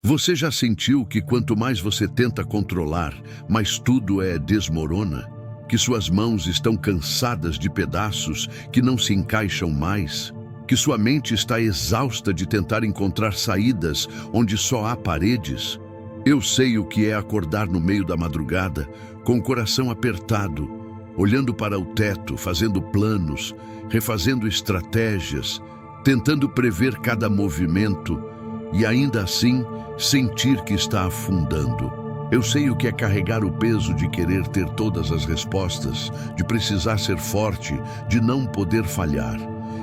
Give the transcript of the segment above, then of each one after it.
Você já sentiu que quanto mais você tenta controlar, mais tudo desmorona? Que suas mãos estão cansadas de pedaços que não se encaixam mais? Que sua mente está exausta de tentar encontrar saídas onde só há paredes? Eu sei o que é acordar no meio da madrugada, com o coração apertado, olhando para o teto, fazendo planos, refazendo estratégias, tentando prever cada movimento e ainda assim sentir que está afundando. Eu sei o que é carregar o peso de querer ter todas as respostas, de precisar ser forte, de não poder falhar.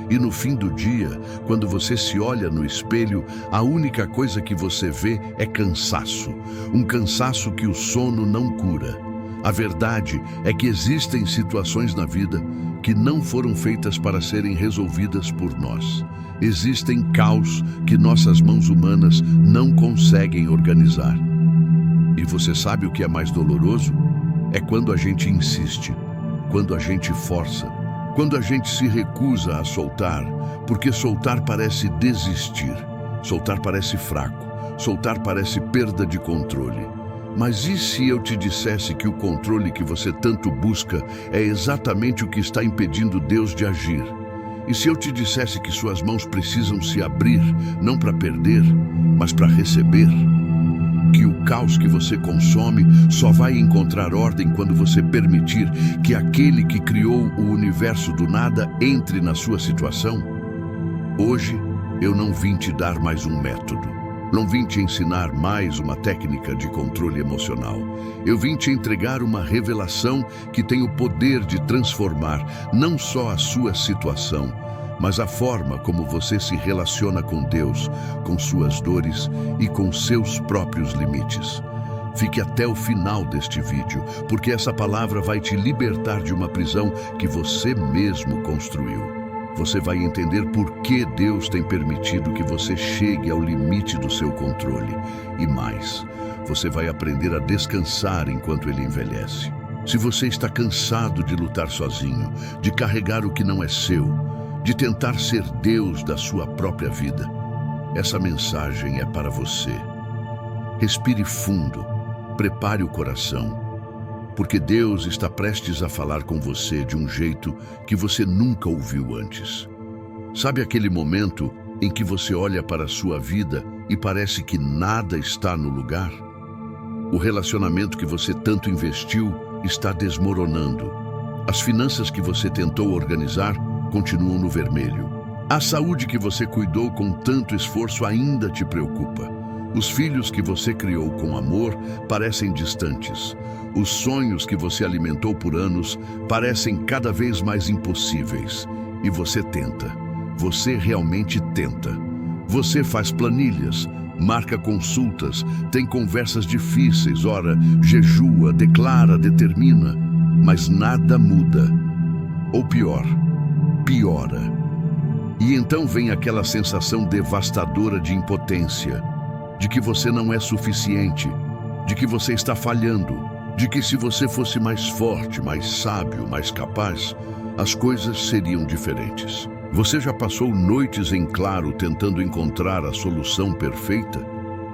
E no fim do dia, quando você se olha no espelho, a única coisa que você vê é cansaço. Um cansaço que o sono não cura. A verdade é que existem situações na vida que não foram feitas para serem resolvidas por nós. Existem caos que nossas mãos humanas não conseguem organizar. E você sabe o que é mais doloroso? É quando a gente insiste, quando a gente força, quando a gente se recusa a soltar, porque soltar parece desistir, soltar parece fraco, soltar parece perda de controle. Mas e se eu te dissesse que o controle que você tanto busca é exatamente o que está impedindo Deus de agir? E se eu te dissesse que suas mãos precisam se abrir, não para perder, mas para receber? Que o caos que você consome só vai encontrar ordem quando você permitir que aquele que criou o universo do nada entre na sua situação? Hoje, eu não vim te dar mais um método. Não vim te ensinar mais uma técnica de controle emocional. Eu vim te entregar uma revelação que tem o poder de transformar não só a sua situação, mas a forma como você se relaciona com Deus, com suas dores e com seus próprios limites. Fique até o final deste vídeo, porque essa palavra vai te libertar de uma prisão que você mesmo construiu. Você vai entender por que Deus tem permitido que você chegue ao limite do seu controle. E mais, você vai aprender a descansar enquanto ele envelhece. Se você está cansado de lutar sozinho, de carregar o que não é seu, de tentar ser Deus da sua própria vida, essa mensagem é para você. Respire fundo, prepare o coração, porque Deus está prestes a falar com você de um jeito que você nunca ouviu antes. Sabe aquele momento em que você olha para a sua vida e parece que nada está no lugar? O relacionamento que você tanto investiu está desmoronando. As finanças que você tentou organizar continuam no vermelho. A saúde que você cuidou com tanto esforço ainda te preocupa. Os filhos que você criou com amor parecem distantes. Os sonhos que você alimentou por anos parecem cada vez mais impossíveis. E você tenta. Você realmente tenta. Você faz planilhas, marca consultas, tem conversas difíceis, ora, jejua, declara, determina. Mas nada muda. Ou pior, piora. E então vem aquela sensação devastadora de impotência, de que você não é suficiente, de que você está falhando, de que se você fosse mais forte, mais sábio, mais capaz, as coisas seriam diferentes. Você já passou noites em claro tentando encontrar a solução perfeita?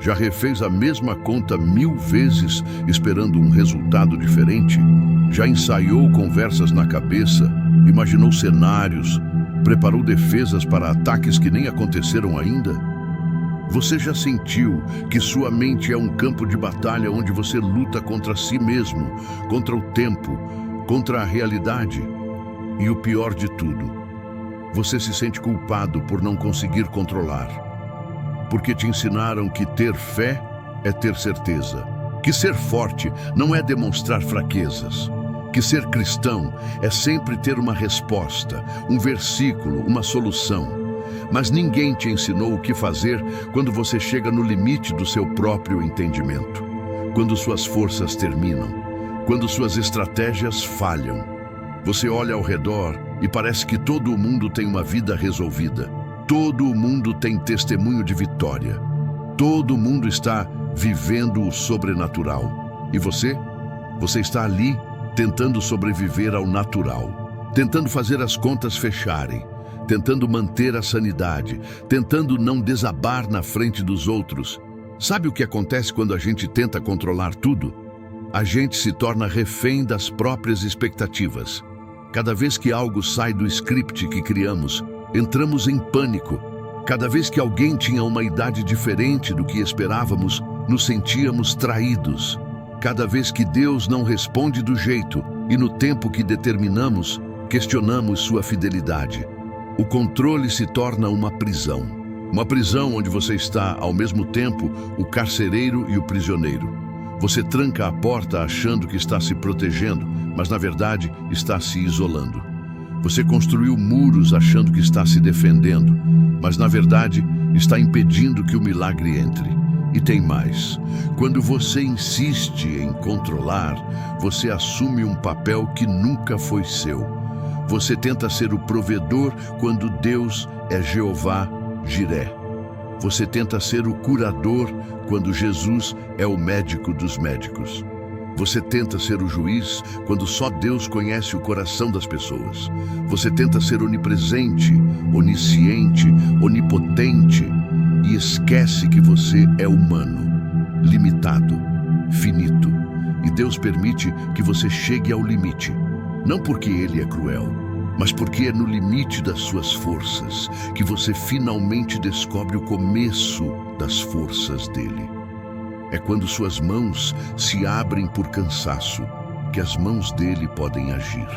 Já refez a mesma conta 1000 vezes esperando um resultado diferente? Já ensaiou conversas na cabeça, imaginou cenários, preparou defesas para ataques que nem aconteceram ainda? Você já sentiu que sua mente é um campo de batalha onde você luta contra si mesmo, contra o tempo, contra a realidade? E o pior de tudo, você se sente culpado por não conseguir controlar. Porque te ensinaram que ter fé é ter certeza, que ser forte não é demonstrar fraquezas, que ser cristão é sempre ter uma resposta, um versículo, uma solução. Mas ninguém te ensinou o que fazer quando você chega no limite do seu próprio entendimento, quando suas forças terminam, quando suas estratégias falham. Você olha ao redor e parece que todo o mundo tem uma vida resolvida. Todo o mundo tem testemunho de vitória. Todo mundo está vivendo o sobrenatural. E você? Você está ali tentando sobreviver ao natural, tentando fazer as contas fecharem, tentando manter a sanidade, tentando não desabar na frente dos outros. Sabe o que acontece quando a gente tenta controlar tudo? A gente se torna refém das próprias expectativas. Cada vez que algo sai do script que criamos, entramos em pânico. Cada vez que alguém tinha uma idade diferente do que esperávamos, nos sentíamos traídos. Cada vez que Deus não responde do jeito e no tempo que determinamos, questionamos sua fidelidade. O controle se torna uma prisão. Uma prisão onde você está, ao mesmo tempo, o carcereiro e o prisioneiro. Você tranca a porta achando que está se protegendo, mas na verdade está se isolando. Você construiu muros achando que está se defendendo, mas na verdade está impedindo que o milagre entre. E tem mais. Quando você insiste em controlar, você assume um papel que nunca foi seu. Você tenta ser o provedor quando Deus é Jeová Jiré. Você tenta ser o curador quando Jesus é o médico dos médicos. Você tenta ser o juiz quando só Deus conhece o coração das pessoas. Você tenta ser onipresente, onisciente, onipotente e esquece que você é humano, limitado, finito. E Deus permite que você chegue ao limite, não porque Ele é cruel, mas porque é no limite das suas forças que você finalmente descobre o começo das forças dele. É quando suas mãos se abrem por cansaço que as mãos dele podem agir.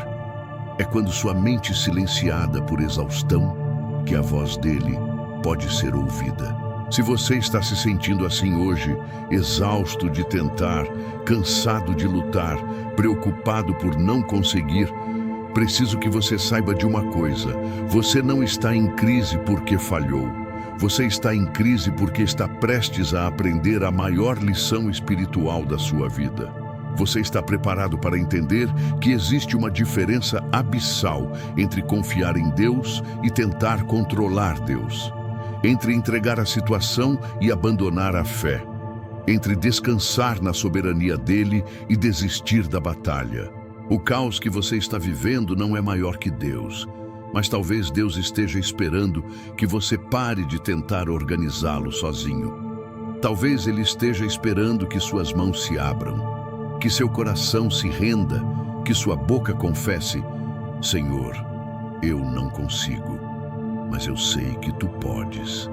É quando sua mente silenciada por exaustão que a voz dele pode ser ouvida. Se você está se sentindo assim hoje, exausto de tentar, cansado de lutar, preocupado por não conseguir, preciso que você saiba de uma coisa: você não está em crise porque falhou. Você está em crise porque está prestes a aprender a maior lição espiritual da sua vida. Você está preparado para entender que existe uma diferença abissal entre confiar em Deus e tentar controlar Deus. Entre entregar a situação e abandonar a fé. Entre descansar na soberania dele e desistir da batalha. O caos que você está vivendo não é maior que Deus, mas talvez Deus esteja esperando que você pare de tentar organizá-lo sozinho. Talvez Ele esteja esperando que suas mãos se abram, que seu coração se renda, que sua boca confesse: Senhor, eu não consigo, mas eu sei que Tu podes.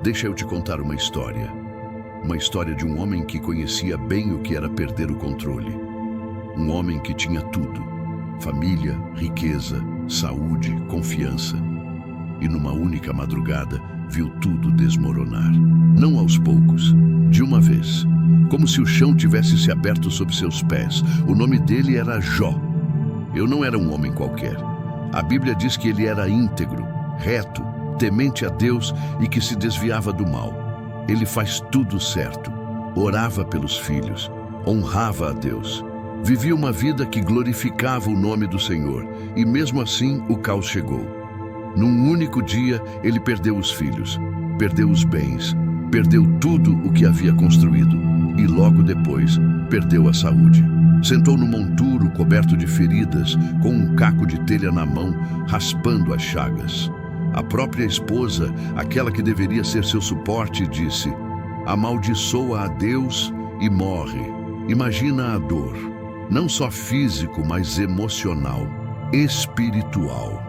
Deixa eu te contar uma história de um homem que conhecia bem o que era perder o controle. Um homem que tinha tudo: família, riqueza, saúde, confiança. E numa única madrugada, viu tudo desmoronar. Não aos poucos, de uma vez. Como se o chão tivesse se aberto sob seus pés. O nome dele era Jó. Eu não era um homem qualquer. A Bíblia diz que ele era íntegro, reto, temente a Deus e que se desviava do mal. Ele faz tudo certo. Orava pelos filhos. Honrava a Deus. Vivia uma vida que glorificava o nome do Senhor, e mesmo assim o caos chegou. Num único dia, ele perdeu os filhos, perdeu os bens, perdeu tudo o que havia construído, e logo depois, perdeu a saúde. Sentou no monturo coberto de feridas, com um caco de telha na mão, raspando as chagas. A própria esposa, aquela que deveria ser seu suporte, disse: amaldiçoa a Deus e morre. Imagina a dor. Não só físico, mas emocional, espiritual.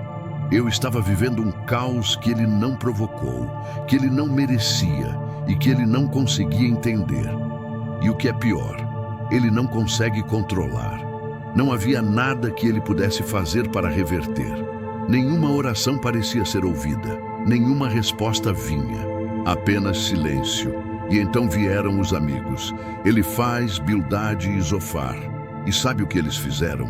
Eu estava vivendo um caos que ele não provocou, que ele não merecia e que ele não conseguia entender. E o que é pior, ele não consegue controlar. Não havia nada que ele pudesse fazer para reverter. Nenhuma oração parecia ser ouvida, nenhuma resposta vinha, apenas silêncio. E então vieram os amigos, Elifaz, Bildade e Zofar. E sabe o que eles fizeram?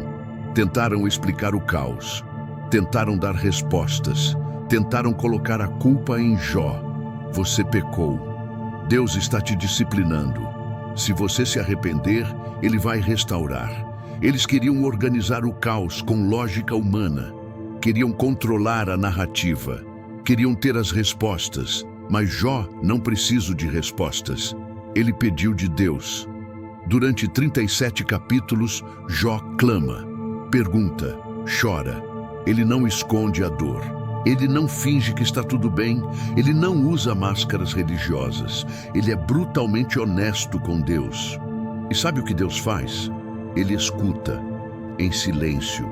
Tentaram explicar o caos, tentaram dar respostas, tentaram colocar a culpa em Jó. Você pecou. Deus está te disciplinando. Se você se arrepender, Ele vai restaurar. Eles queriam organizar o caos com lógica humana. Queriam controlar a narrativa. Queriam ter as respostas. Mas Jó não precisa de respostas. Ele pediu de Deus. Durante 37 capítulos, Jó clama, pergunta, chora. Ele não esconde a dor. Ele não finge que está tudo bem, ele não usa máscaras religiosas, ele é brutalmente honesto com Deus. E sabe o que Deus faz? Ele escuta, em silêncio,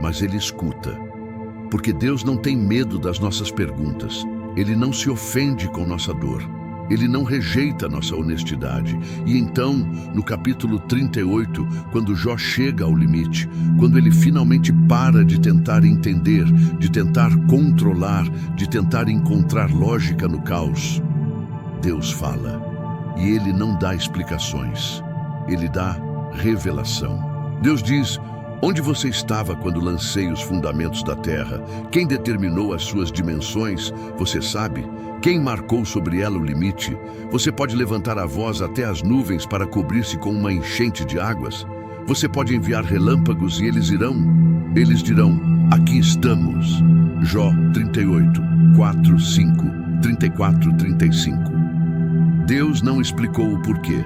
mas ele escuta. Porque Deus não tem medo das nossas perguntas, ele não se ofende com nossa dor, ele não rejeita nossa honestidade. E então, no capítulo 38, quando Jó chega ao limite, quando ele finalmente para de tentar entender, de tentar controlar, de tentar encontrar lógica no caos, Deus fala. E ele não dá explicações, ele dá revelação. Deus diz: onde você estava quando lancei os fundamentos da terra? Quem determinou as suas dimensões? Você sabe? Quem marcou sobre ela o limite? Você pode levantar a voz até as nuvens para cobrir-se com uma enchente de águas? Você pode enviar relâmpagos e eles irão? Eles dirão: aqui estamos. Jó 38, 4, 5, 34, 35. Deus não explicou o porquê.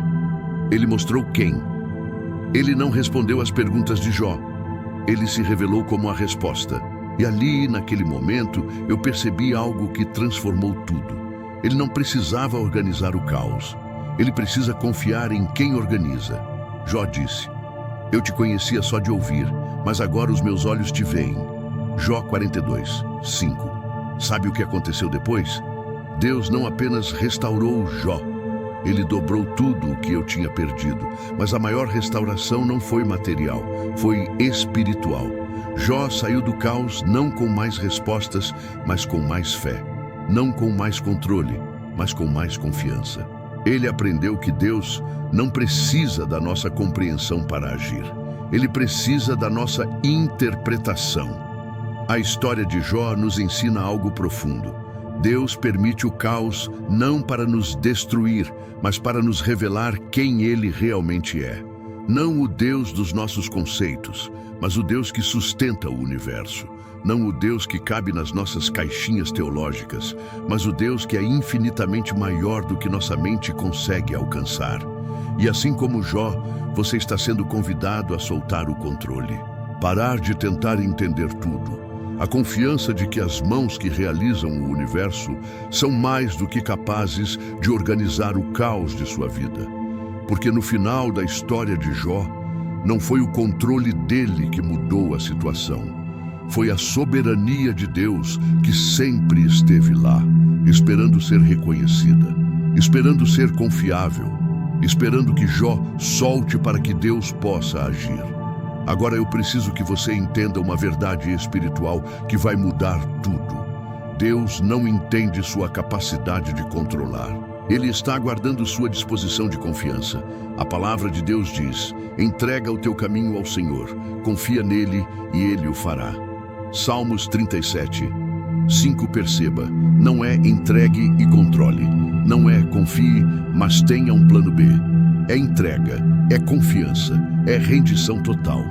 Ele mostrou quem. Ele não respondeu às perguntas de Jó. Ele se revelou como a resposta. E ali, naquele momento, eu percebi algo que transformou tudo. Ele não precisava organizar o caos. Ele precisa confiar em quem organiza. Jó disse: eu te conhecia só de ouvir, mas agora os meus olhos te veem. Jó 42, 5. Sabe o que aconteceu depois? Deus não apenas restaurou Jó, ele dobrou tudo o que eu tinha perdido. Mas a maior restauração não foi material, foi espiritual. Jó saiu do caos não com mais respostas, mas com mais fé. Não com mais controle, mas com mais confiança. Ele aprendeu que Deus não precisa da nossa compreensão para agir. Ele precisa da nossa interpretação. A história de Jó nos ensina algo profundo. Deus permite o caos não para nos destruir, mas para nos revelar quem Ele realmente é. Não o Deus dos nossos conceitos, mas o Deus que sustenta o universo. Não o Deus que cabe nas nossas caixinhas teológicas, mas o Deus que é infinitamente maior do que nossa mente consegue alcançar. E assim como Jó, você está sendo convidado a soltar o controle. Parar de tentar entender tudo. A confiança de que as mãos que realizam o universo são mais do que capazes de organizar o caos de sua vida. Porque no final da história de Jó, não foi o controle dele que mudou a situação. Foi a soberania de Deus que sempre esteve lá, esperando ser reconhecida, esperando ser confiável, esperando que Jó solte para que Deus possa agir. Agora eu preciso que você entenda uma verdade espiritual que vai mudar tudo. Deus não entende sua capacidade de controlar. Ele está aguardando sua disposição de confiança. A palavra de Deus diz: entrega o teu caminho ao Senhor, confia nele e ele o fará. Salmos 37, 5. Perceba, não é entregue e controle. Não é confie, mas tenha um plano B. É entrega, é confiança, é rendição total.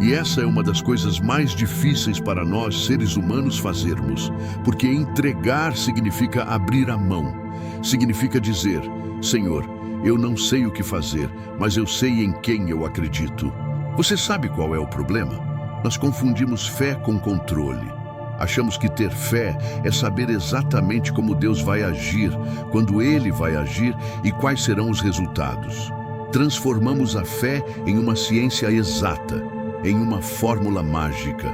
E essa é uma das coisas mais difíceis para nós, seres humanos, fazermos. Porque entregar significa abrir a mão. Significa dizer: Senhor, eu não sei o que fazer, mas eu sei em quem eu acredito. Você sabe qual é o problema? Nós confundimos fé com controle. Achamos que ter fé é saber exatamente como Deus vai agir, quando Ele vai agir e quais serão os resultados. Transformamos a fé em uma ciência exata, em uma fórmula mágica.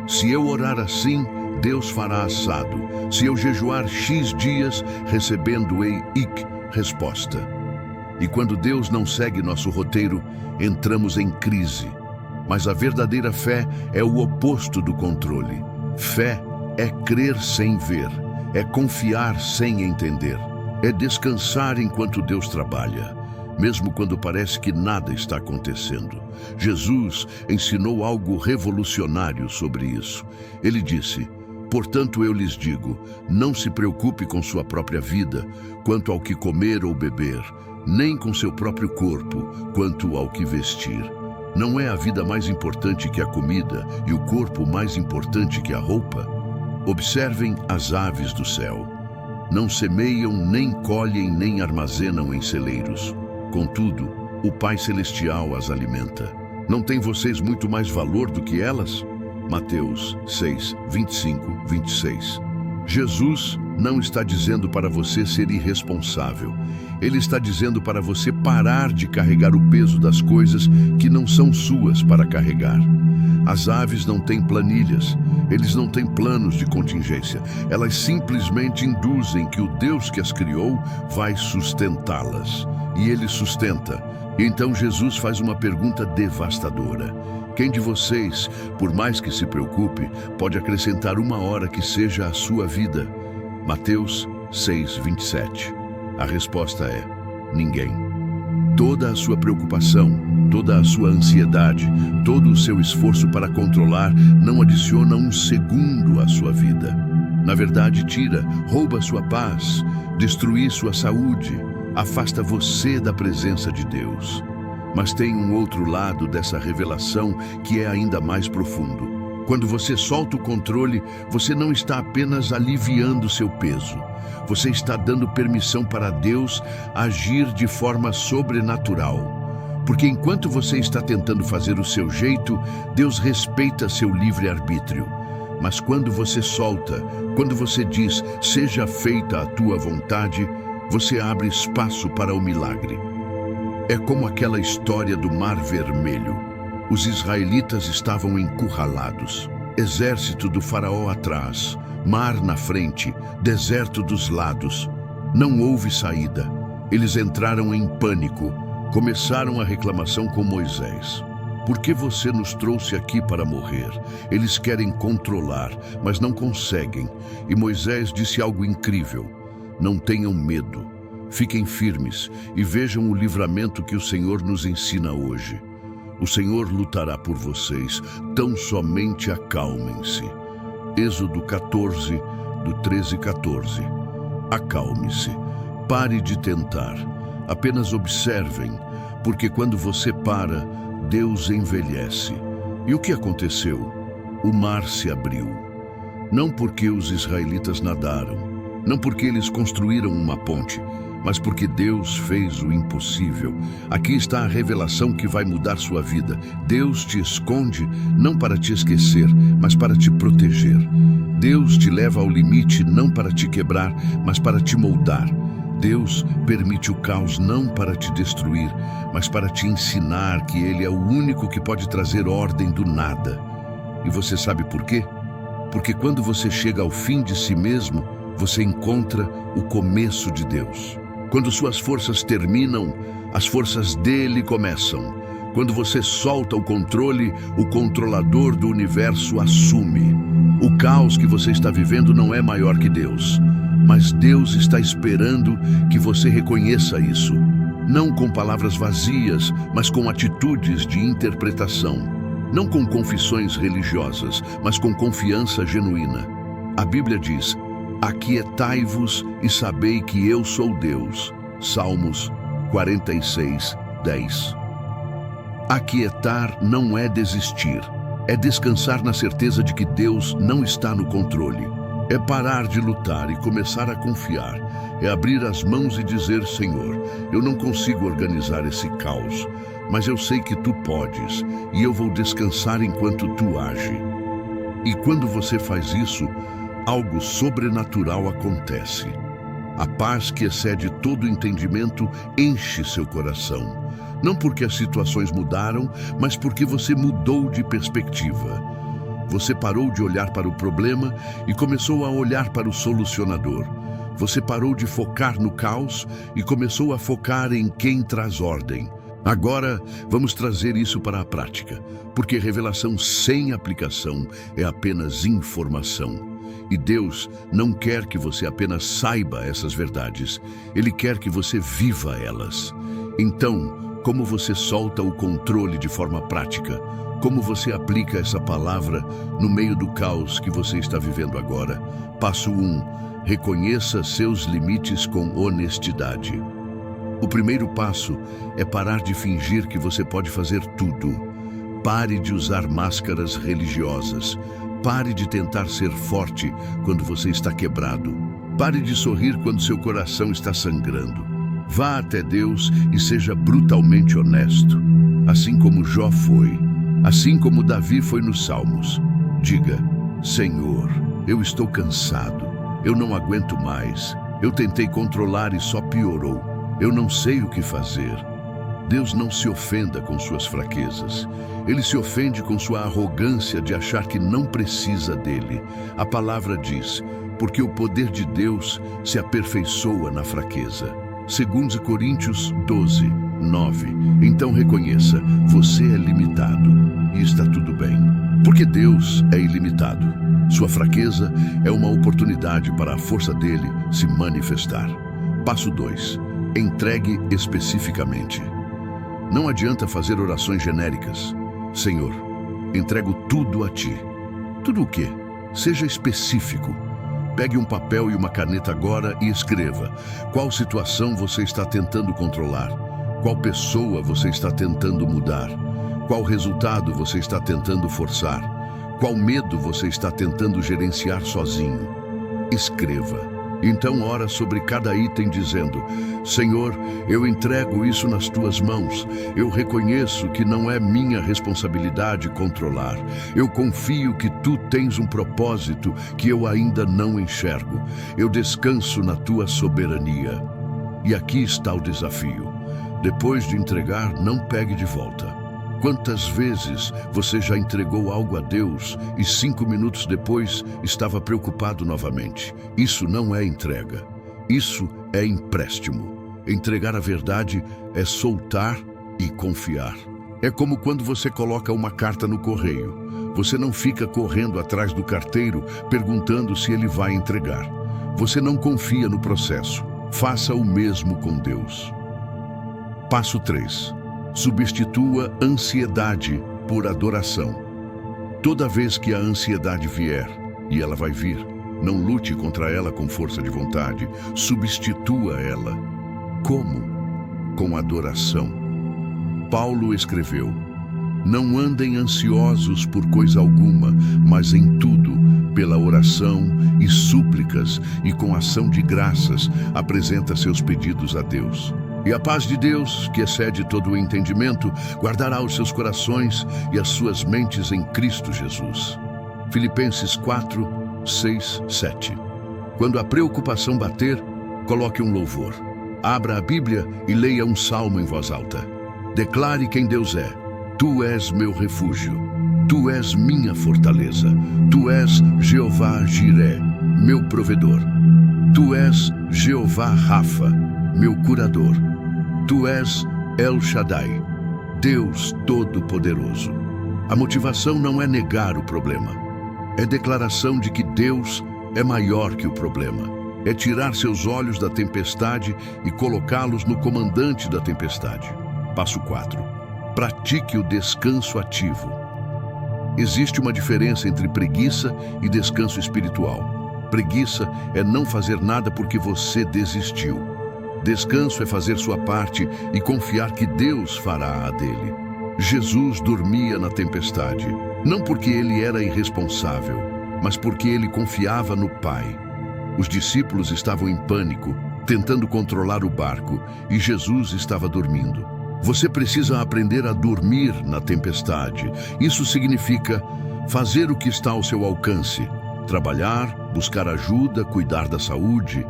Se eu orar assim, Deus fará assado. Se eu jejuar X dias, recebendo-ei Y resposta. E quando Deus não segue nosso roteiro, entramos em crise. Mas a verdadeira fé é o oposto do controle. Fé é crer sem ver, é confiar sem entender, é descansar enquanto Deus trabalha, mesmo quando parece que nada está acontecendo. Jesus ensinou algo revolucionário sobre isso. Ele disse: portanto eu lhes digo, não se preocupe com sua própria vida, quanto ao que comer ou beber, nem com seu próprio corpo, quanto ao que vestir. Não é a vida mais importante que a comida e o corpo mais importante que a roupa? Observem as aves do céu. Não semeiam, nem colhem, nem armazenam em celeiros. Contudo, o Pai Celestial as alimenta. Não têm vocês muito mais valor do que elas? Mateus 6, 25, 26. Jesus não está dizendo para você ser irresponsável. Ele está dizendo para você parar de carregar o peso das coisas que não são suas para carregar. As aves não têm planilhas, eles não têm planos de contingência. Elas simplesmente induzem que o Deus que as criou vai sustentá-las. E Ele sustenta. Então Jesus faz uma pergunta devastadora. Quem de vocês, por mais que se preocupe, pode acrescentar uma hora que seja a sua vida? Mateus 6, 27. A resposta é: ninguém. Toda a sua preocupação, toda a sua ansiedade, todo o seu esforço para controlar não adiciona um segundo à sua vida. Na verdade, rouba sua paz, destrói sua saúde, afasta você da presença de Deus. Mas tem um outro lado dessa revelação que é ainda mais profundo. Quando você solta o controle, você não está apenas aliviando seu peso. Você está dando permissão para Deus agir de forma sobrenatural. Porque enquanto você está tentando fazer o seu jeito, Deus respeita seu livre-arbítrio. Mas quando você solta, quando você diz, seja feita a tua vontade, você abre espaço para o milagre. É como aquela história do Mar Vermelho. Os israelitas estavam encurralados. Exército do faraó atrás, mar na frente, deserto dos lados. Não houve saída. Eles entraram em pânico. Começaram a reclamação com Moisés. Por que você nos trouxe aqui para morrer? Eles querem controlar, mas não conseguem. E Moisés disse algo incrível. Não tenham medo. Fiquem firmes e vejam o livramento que o Senhor nos ensina hoje. O Senhor lutará por vocês, tão somente acalmem-se. Êxodo 14, do 13 e 14. Acalme-se, pare de tentar, apenas observem, porque quando você para, Deus envelhece. E o que aconteceu? O mar se abriu. Não porque os israelitas nadaram, não porque eles construíram uma ponte, mas porque Deus fez o impossível. Aqui está a revelação que vai mudar sua vida. Deus te esconde não para te esquecer, mas para te proteger. Deus te leva ao limite não para te quebrar, mas para te moldar. Deus permite o caos não para te destruir, mas para te ensinar que Ele é o único que pode trazer ordem do nada. E você sabe por quê? Porque quando você chega ao fim de si mesmo, você encontra o começo de Deus. Quando suas forças terminam, as forças dele começam. Quando você solta o controle, o controlador do universo assume. O caos que você está vivendo não é maior que Deus, mas Deus está esperando que você reconheça isso. Não com palavras vazias, mas com atitudes de interpretação. Não com confissões religiosas, mas com confiança genuína. A Bíblia diz: aquietai-vos e sabei que eu sou Deus. Salmos 46, 10. Aquietar não é desistir. É descansar na certeza de que Deus não está no controle. É parar de lutar e começar a confiar. É abrir as mãos e dizer: Senhor, eu não consigo organizar esse caos, mas eu sei que Tu podes, e eu vou descansar enquanto Tu age. E quando você faz isso, algo sobrenatural acontece. A paz que excede todo entendimento enche seu coração. Não porque as situações mudaram, mas porque você mudou de perspectiva. Você parou de olhar para o problema e começou a olhar para o solucionador. Você parou de focar no caos e começou a focar em quem traz ordem. Agora, vamos trazer isso para a prática, porque revelação sem aplicação é apenas informação. E Deus não quer que você apenas saiba essas verdades, Ele quer que você viva elas. Então, como você solta o controle de forma prática? Como você aplica essa palavra no meio do caos que você está vivendo agora? Passo 1. Reconheça seus limites com honestidade. O primeiro passo é parar de fingir que você pode fazer tudo. Pare de usar máscaras religiosas. Pare de tentar ser forte quando você está quebrado. Pare de sorrir quando seu coração está sangrando. Vá até Deus e seja brutalmente honesto, assim como Jó foi, assim como Davi foi nos Salmos. Diga: Senhor, eu estou cansado. Eu não aguento mais. Eu tentei controlar e só piorou. Eu não sei o que fazer. Deus não se ofenda com suas fraquezas. Ele se ofende com sua arrogância de achar que não precisa dele. A palavra diz: porque o poder de Deus se aperfeiçoa na fraqueza. 2 Coríntios 12, 9. Então reconheça: você é limitado e está tudo bem. Porque Deus é ilimitado. Sua fraqueza é uma oportunidade para a força dele se manifestar. Passo 2. Entregue especificamente. Não adianta fazer orações genéricas. Senhor, entrego tudo a ti. Tudo o quê? Seja específico. Pegue um papel e uma caneta agora e escreva: qual situação você está tentando controlar? Qual pessoa você está tentando mudar? Qual resultado você está tentando forçar? Qual medo você está tentando gerenciar sozinho? Escreva. Então ora sobre cada item dizendo: Senhor, eu entrego isso nas tuas mãos. Eu reconheço que não é minha responsabilidade controlar. Eu confio que tu tens um propósito que eu ainda não enxergo. Eu descanso na tua soberania. E aqui está o desafio. Depois de entregar, não pegue de volta. Quantas vezes você já entregou algo a Deus e 5 minutos depois estava preocupado novamente? Isso não é entrega. Isso é empréstimo. Entregar a verdade é soltar e confiar. É como quando você coloca uma carta no correio. Você não fica correndo atrás do carteiro perguntando se ele vai entregar. Você não confia no processo. Faça o mesmo com Deus. Passo 3. Substitua ansiedade por adoração. Toda vez que a ansiedade vier, e ela vai vir, não lute contra ela com força de vontade, substitua ela. Como? Com adoração. Paulo escreveu: não andem ansiosos por coisa alguma, mas em tudo, pela oração e súplicas e com ação de graças, apresenta seus pedidos a Deus. E a paz de Deus, que excede todo o entendimento, guardará os seus corações e as suas mentes em Cristo Jesus. Filipenses 4, 6, 7. Quando a preocupação bater, coloque um louvor. Abra a Bíblia e leia um salmo em voz alta. Declare quem Deus é. Tu és meu refúgio. Tu és minha fortaleza. Tu és Jeová Jiré, meu provedor. Tu és Jeová Rafa, meu curador. Tu és El Shaddai, Deus Todo-Poderoso. A motivação não é negar o problema. É declaração de que Deus é maior que o problema. É tirar seus olhos da tempestade e colocá-los no comandante da tempestade. Passo 4. Pratique o descanso ativo. Existe uma diferença entre preguiça e descanso espiritual. Preguiça é não fazer nada porque você desistiu. Descanso é fazer sua parte e confiar que Deus fará a dele. Jesus dormia na tempestade, não porque ele era irresponsável, mas porque ele confiava no Pai. Os discípulos estavam em pânico, tentando controlar o barco, e Jesus estava dormindo. Você precisa aprender a dormir na tempestade. Isso significa fazer o que está ao seu alcance, trabalhar, buscar ajuda, cuidar da saúde,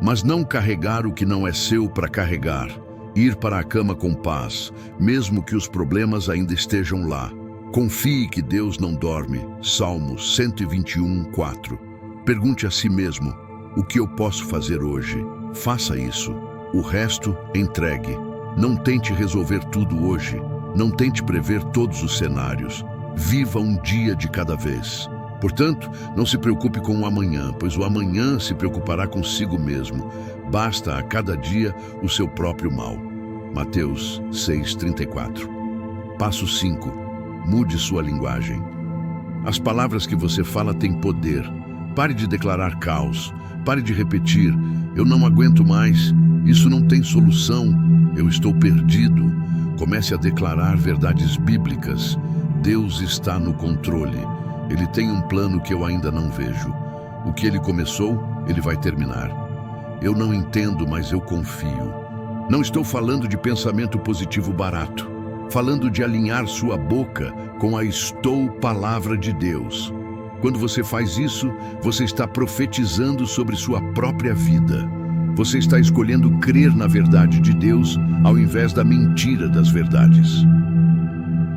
mas não carregar o que não é seu para carregar. Ir para a cama com paz, mesmo que os problemas ainda estejam lá. Confie que Deus não dorme. Salmos 121, 4. Pergunte a si mesmo: o que eu posso fazer hoje? Faça isso. O resto, entregue. Não tente resolver tudo hoje. Não tente prever todos os cenários. Viva um dia de cada vez. Portanto, não se preocupe com o amanhã, pois o amanhã se preocupará consigo mesmo. Basta a cada dia o seu próprio mal. Mateus 6:34. Passo 5. Mude sua linguagem. As palavras que você fala têm poder. Pare de declarar caos. Pare de repetir: eu não aguento mais, isso não tem solução, eu estou perdido. Comece a declarar verdades bíblicas. Deus está no controle. Ele tem um plano que eu ainda não vejo. O que ele começou, ele vai terminar. Eu não entendo, mas eu confio. Não estou falando de pensamento positivo barato. Falando de alinhar sua boca com a estou palavra de Deus. Quando você faz isso, você está profetizando sobre sua própria vida. Você está escolhendo crer na verdade de Deus ao invés da mentira das verdades.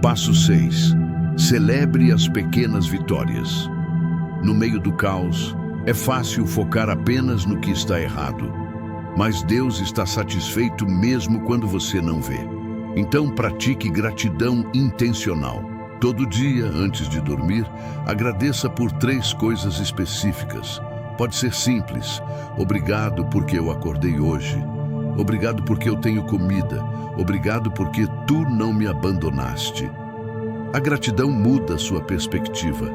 Passo 6. Celebre as pequenas vitórias. No meio do caos, é fácil focar apenas no que está errado. Mas Deus está satisfeito mesmo quando você não vê. Então pratique gratidão intencional. Todo dia, antes de dormir, agradeça por 3 coisas específicas. Pode ser simples. Obrigado porque eu acordei hoje. Obrigado porque eu tenho comida. Obrigado porque tu não me abandonaste. A gratidão muda sua perspectiva.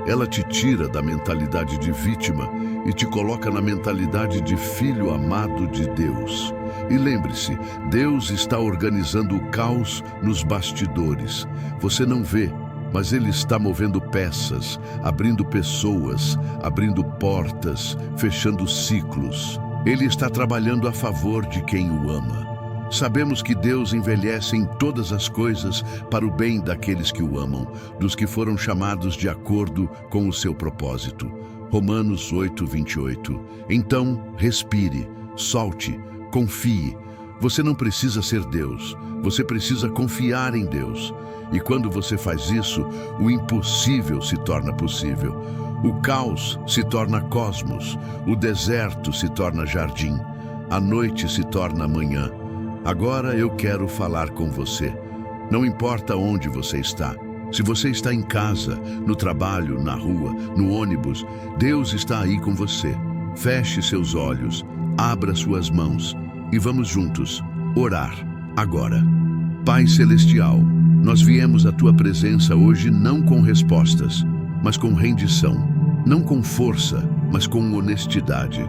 Ela te tira da mentalidade de vítima e te coloca na mentalidade de filho amado de Deus. E lembre-se, Deus está organizando o caos nos bastidores. Você não vê, mas Ele está movendo peças, abrindo pessoas, abrindo portas, fechando ciclos. Ele está trabalhando a favor de quem o ama. Sabemos que Deus envelhece em todas as coisas para o bem daqueles que o amam, dos que foram chamados de acordo com o seu propósito. Romanos 8:28. Então, respire, solte, confie. Você não precisa ser Deus, você precisa confiar em Deus. E quando você faz isso, o impossível se torna possível. O caos se torna cosmos, o deserto se torna jardim, a noite se torna manhã. Agora eu quero falar com você. Não importa onde você está. Se você está em casa, no trabalho, na rua, no ônibus, Deus está aí com você. Feche seus olhos, abra suas mãos e vamos juntos orar agora. Pai Celestial, nós viemos à Tua presença hoje não com respostas, mas com rendição. Não com força, mas com honestidade.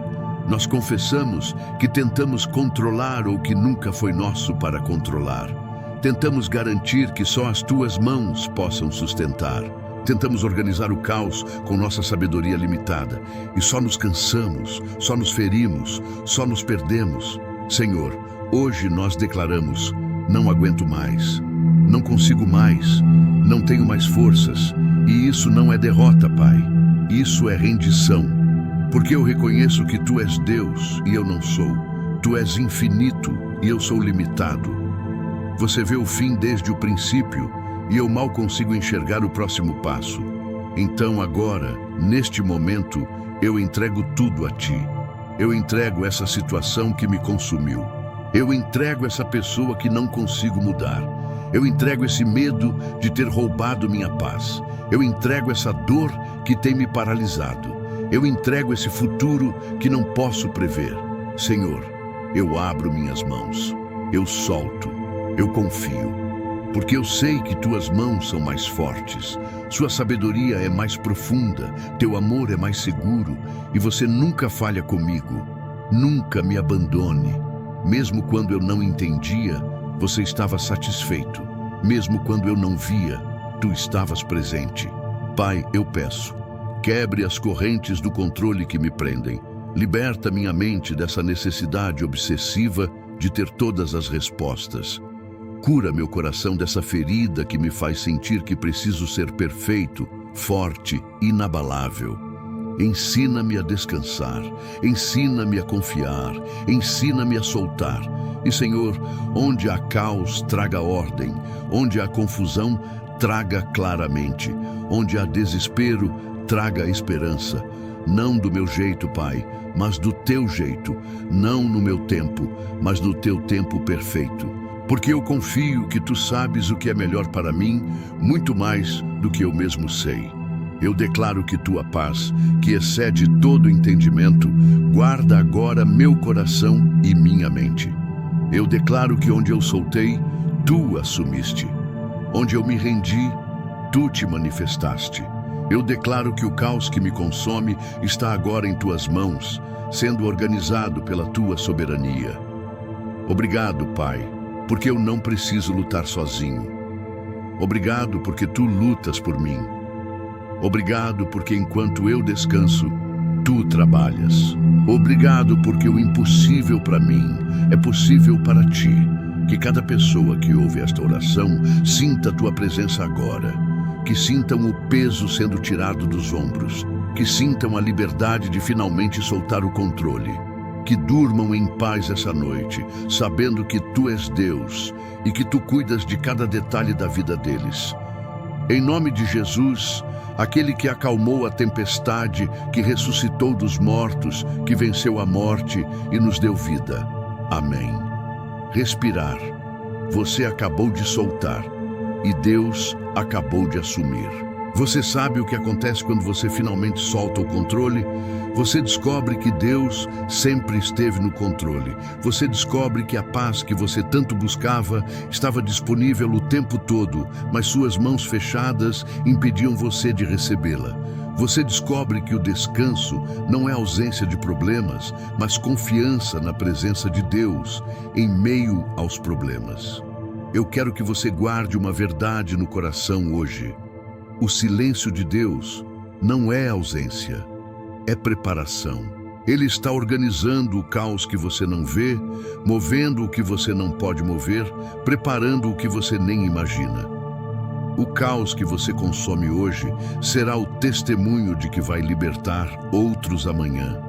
Nós confessamos que tentamos controlar o que nunca foi nosso para controlar. Tentamos garantir que só as Tuas mãos possam sustentar. Tentamos organizar o caos com nossa sabedoria limitada. E só nos cansamos, só nos ferimos, só nos perdemos. Senhor, hoje nós declaramos: não aguento mais, não consigo mais, não tenho mais forças. E isso não é derrota, Pai. Isso é rendição. Porque eu reconheço que Tu és Deus e eu não sou. Tu és infinito e eu sou limitado. Você vê o fim desde o princípio e eu mal consigo enxergar o próximo passo. Então agora, neste momento, eu entrego tudo a Ti. Eu entrego essa situação que me consumiu. Eu entrego essa pessoa que não consigo mudar. Eu entrego esse medo de ter roubado minha paz. Eu entrego essa dor que tem me paralisado. Eu entrego esse futuro que não posso prever. Senhor, eu abro minhas mãos. Eu solto. Eu confio. Porque eu sei que Tuas mãos são mais fortes. Sua sabedoria é mais profunda. Teu amor é mais seguro. E Você nunca falha comigo. Nunca me abandone. Mesmo quando eu não entendia, Você estava satisfeito. Mesmo quando eu não via, Tu estavas presente. Pai, eu peço, quebre as correntes do controle que me prendem. Liberta minha mente dessa necessidade obsessiva de ter todas as respostas. Cura meu coração dessa ferida que me faz sentir que preciso ser perfeito, forte, inabalável. Ensina-me a descansar, ensina-me a confiar, ensina-me a soltar. E, Senhor, onde há caos, traga ordem. Onde há confusão, traga claramente. Onde há desespero, traga esperança. Não do meu jeito, Pai, mas do Teu jeito. Não no meu tempo, mas no Teu tempo perfeito. Porque eu confio que Tu sabes o que é melhor para mim, muito mais do que eu mesmo sei. Eu declaro que Tua paz, que excede todo entendimento, guarda agora meu coração e minha mente. Eu declaro que onde eu soltei, Tu assumiste. Onde eu me rendi, Tu te manifestaste. Eu declaro que o caos que me consome está agora em Tuas mãos, sendo organizado pela Tua soberania. Obrigado, Pai, porque eu não preciso lutar sozinho. Obrigado porque Tu lutas por mim. Obrigado porque enquanto eu descanso, Tu trabalhas. Obrigado porque o impossível para mim é possível para Ti. Que cada pessoa que ouve esta oração sinta Tua presença agora. que sintam o peso sendo tirado dos ombros, que sintam a liberdade de finalmente soltar o controle, que durmam em paz essa noite, sabendo que Tu és Deus e que Tu cuidas de cada detalhe da vida deles. Em nome de Jesus, aquele que acalmou a tempestade, que ressuscitou dos mortos, que venceu a morte e nos deu vida. Amém. Respirar. Você acabou de soltar e Deus acabou de assumir. Você sabe o que acontece quando você finalmente solta o controle? Você descobre que Deus sempre esteve no controle. Você descobre que a paz que você tanto buscava estava disponível o tempo todo, mas suas mãos fechadas impediam você de recebê-la. Você descobre que o descanso não é ausência de problemas, mas confiança na presença de Deus em meio aos problemas. Eu quero que você guarde uma verdade no coração hoje. O silêncio de Deus não é ausência, é preparação. Ele está organizando o caos que você não vê, movendo o que você não pode mover, preparando o que você nem imagina. O caos que você consome hoje será o testemunho de que vai libertar outros amanhã.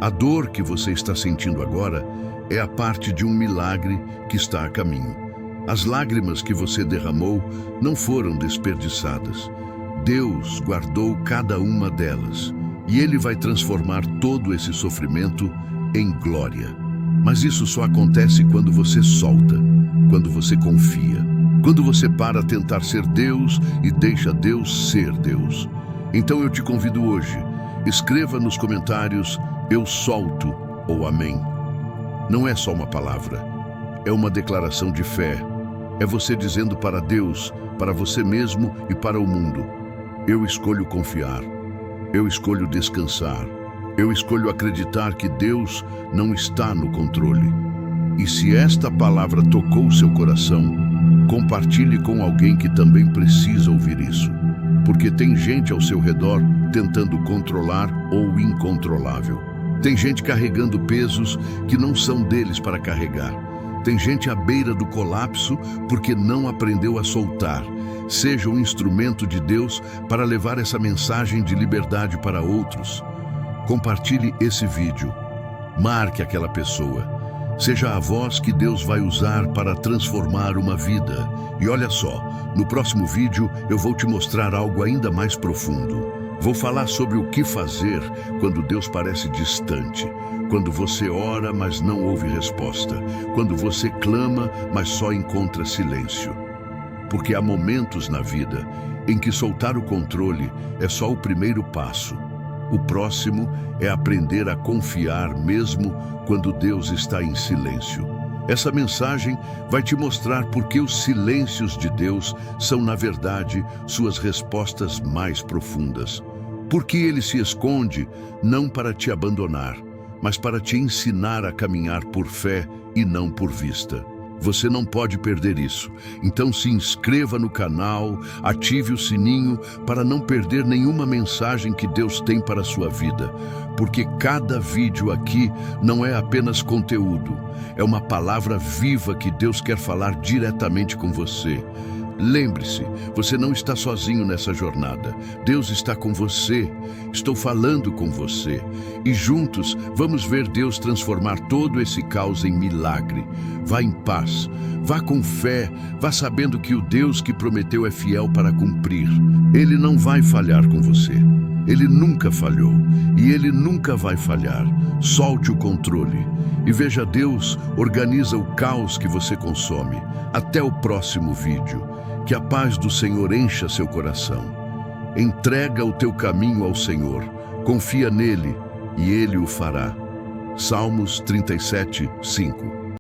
A dor que você está sentindo agora é a parte de um milagre que está a caminho. As lágrimas que você derramou não foram desperdiçadas. Deus guardou cada uma delas e Ele vai transformar todo esse sofrimento em glória. Mas isso só acontece quando você solta, quando você confia, quando você para a tentar ser Deus e deixa Deus ser Deus. Então eu te convido hoje, escreva nos comentários, eu solto ou amém. Não é só uma palavra, é uma declaração de fé. É você dizendo para Deus, para você mesmo e para o mundo: eu escolho confiar, eu escolho descansar, eu escolho acreditar que Deus não está no controle. E se esta palavra tocou seu coração, compartilhe com alguém que também precisa ouvir isso. Porque tem gente ao seu redor tentando controlar o incontrolável. Tem gente carregando pesos que não são deles para carregar. Tem gente à beira do colapso porque não aprendeu a soltar. Seja um instrumento de Deus para levar essa mensagem de liberdade para outros. Compartilhe esse vídeo. Marque aquela pessoa. Seja a voz que Deus vai usar para transformar uma vida. E olha só, no próximo vídeo eu vou te mostrar algo ainda mais profundo. Vou falar sobre o que fazer quando Deus parece distante, quando você ora, mas não ouve resposta, quando você clama, mas só encontra silêncio. Porque há momentos na vida em que soltar o controle é só o primeiro passo. O próximo é aprender a confiar mesmo quando Deus está em silêncio. Essa mensagem vai te mostrar por que os silêncios de Deus são, na verdade, suas respostas mais profundas. Porque Ele se esconde não para te abandonar, mas para te ensinar a caminhar por fé e não por vista. Você não pode perder isso. Então se inscreva no canal, ative o sininho para não perder nenhuma mensagem que Deus tem para a sua vida. Porque cada vídeo aqui não é apenas conteúdo, é uma palavra viva que Deus quer falar diretamente com você. Lembre-se, você não está sozinho nessa jornada. Deus está com você. Estou falando com você. E juntos vamos ver Deus transformar todo esse caos em milagre. Vá em paz. Vá com fé. Vá sabendo que o Deus que prometeu é fiel para cumprir. Ele não vai falhar com você. Ele nunca falhou. E Ele nunca vai falhar. Solte o controle. E veja, Deus organiza o caos que você consome. Até o próximo vídeo. Que a paz do Senhor encha seu coração. Entrega o teu caminho ao Senhor. Confia nele e Ele o fará. Salmos 37, 5.